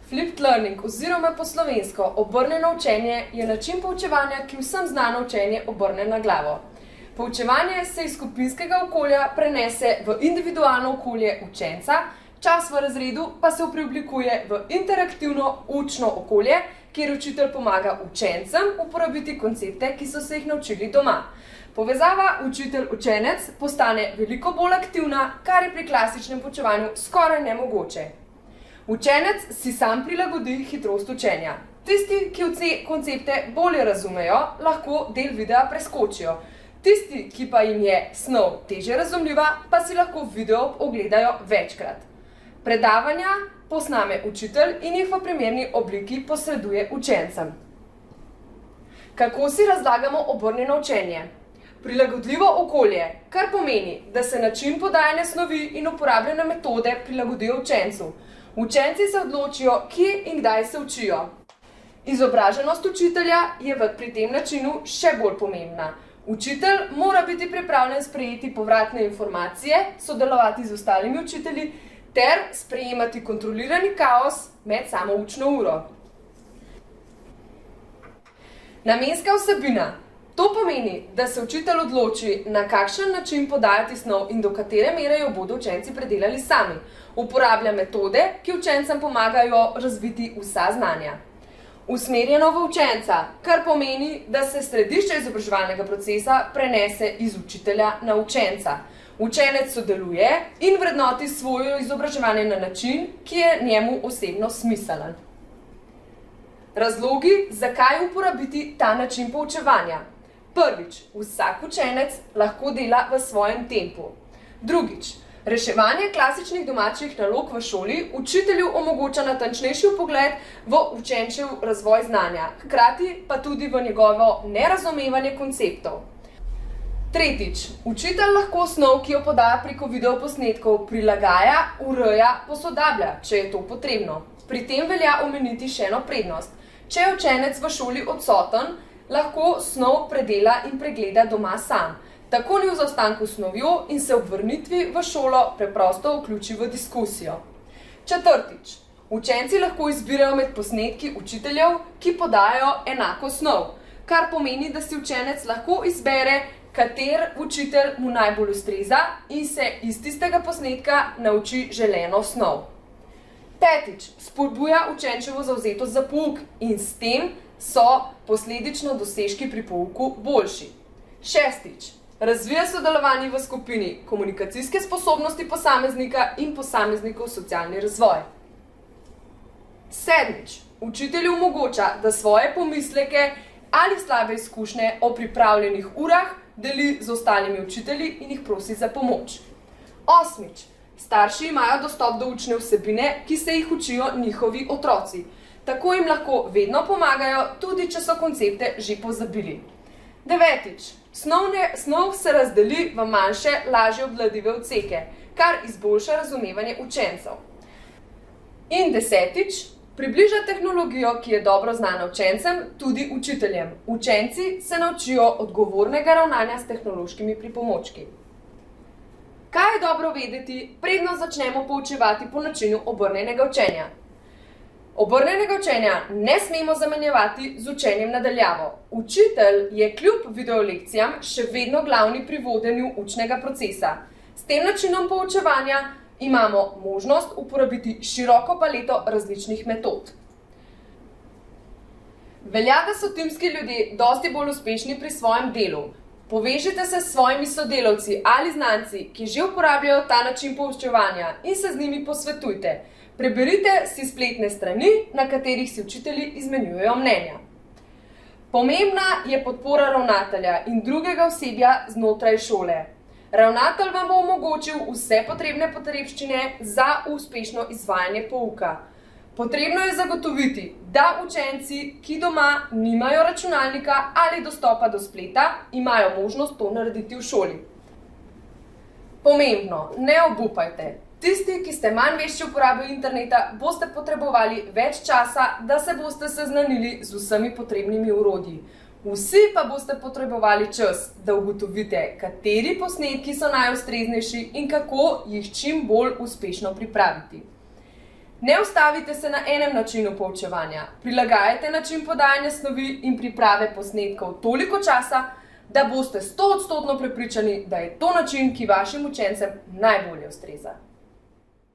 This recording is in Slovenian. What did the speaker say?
Flipped learning oziroma po slovensko obrnjeno učenje je način poučevanja, ki vsem znano učenje obrne na glavo. Poučevanje se iz skupinskega okolja prenese v individualno okolje učenca, čas v razredu pa se preoblikuje v interaktivno učno okolje, kjer učitelj pomaga učencem uporabiti koncepte, ki so se jih naučili doma. Povezava učitelj-učenec postane veliko bolj aktivna, kar je pri klasičnem poučevanju skoraj nemogoče. Učenec si sam prilagodi hitrost učenja. Tisti, ki koncepte bolje razumejo, lahko del videa preskočijo. Tisti, ki pa jim je snov težje razumljiva, pa si lahko video ogledajo večkrat. Predavanja posname učitelj in jih v primerni obliki posreduje učencem. Kako si razlagamo obrnjeno učenje? Prilagodljivo okolje, kar pomeni, da se način podajanja snovi in uporabljene metode prilagodijo učencu. Učenci se odločijo, kje in kdaj se učijo. Izobraženost učitelja je pri tem načinu še bolj pomembna. Učitelj mora biti pripravljen sprejeti povratne informacije, sodelovati z ostalimi učitelji ter sprejemati kontrolirani kaos med samo učno uro. Namenska vsebina. To pomeni, da se učitelj odloči, na kakšen način podajati snov in do katere mere jo bodo učenci predelali sami. Uporablja metode, ki učencem pomagajo razviti vsa znanja. Usmerjeno v učenca, kar pomeni, da se središče izobraževalnega procesa prenese iz učitelja na učenca. Učenec sodeluje in vrednoti svoje izobraževanje na način, ki je njemu osebno smiseln. Razlogi, zakaj uporabiti ta način poučevanja. Prvič, vsak učenec lahko dela v svojem tempu. Drugič, reševanje klasičnih domačih nalog v šoli učitelju omogoča natančnejši vpogled v učenčev razvoj znanja, hkrati pa tudi v njegovo nerazumevanje konceptov. Tretjič, učitelj lahko snov, ki jo podaja preko videoposnetkov, prilagaja, ureja, posodablja, če je to potrebno. Pri tem velja omeniti še eno prednost. Če je učenec v šoli odsoten, lahko snov predela in pregleda doma sam. Tako ni v zaostanku s snovjo in se ob vrnitvi v šolo preprosto vključi v diskusijo. Četrtič, učenci lahko izbirajo med posnetki učiteljev, ki podajajo enako snov, kar pomeni, da si učenec lahko izbere, kater učitelj mu najbolj ustreza in se iz tistega posnetka nauči želeno snov. Petič, spodbuja učenčevo zavzetost za pouk in s tem so posledično dosežki pri pouku boljši. Šestič, razvija sodelovanje v skupini, komunikacijske sposobnosti posameznika in posameznikov socialni razvoj. Sedmič, učitelju omogoča, da svoje pomisleke ali slabe izkušnje o pripravljenih urah deli z ostalimi učitelji in jih prosi za pomoč. Osmič, starši imajo dostop do učne vsebine, ki se jih učijo njihovi otroci. Tako jim lahko vedno pomagajo, tudi če so koncepte že pozabili. Devetič, snov se razdeli v manjše, lažje obvladljive odseke, kar izboljša razumevanje učencev. In desetič, približa tehnologijo, ki je dobro znana učencem, tudi učiteljem. Učenci se naučijo odgovornega ravnanja s tehnološkimi pripomočki. Kaj je dobro vedeti, predno začnemo poučevati po načinu obrnjenega učenja? Obrnjenega učenja ne smemo zamenjevati z učenjem na daljavo. Učitelj je kljub videolekcijam še vedno glavni pri vodenju učnega procesa. S tem načinom poučevanja imamo možnost uporabiti široko paleto različnih metod. Velja, da so timski ljudje dosti bolj uspešni pri svojem delu. Povežite se s svojimi sodelavci ali znanci, ki že uporabljajo ta način poučevanja in se z njimi posvetujte. Preberite si spletne strani, na katerih si učitelji izmenjujejo mnenja. Pomembna je podpora ravnatelja in drugega osebja znotraj šole. Ravnatelj vam bo omogočil vse potrebne potrebščine za uspešno izvajanje pouka. Potrebno je zagotoviti, da učenci, ki doma nimajo računalnika ali dostopa do spleta, imajo možnost to narediti v šoli. Pomembno, ne obupajte. Tisti, ki ste manj vešči v uporabi interneta, boste potrebovali več časa, da se boste seznanili z vsemi potrebnimi orodji. Vsi pa boste potrebovali čas, da ugotovite, kateri posnetki so najustreznejši in kako jih čim bolj uspešno pripraviti. Ne ustavite se na enem načinu poučevanja, prilagajajte način podajanja snovi in priprave posnetkov toliko časa, da boste 100% prepričani, da je to način, ki vašim učencem najbolje ustreza.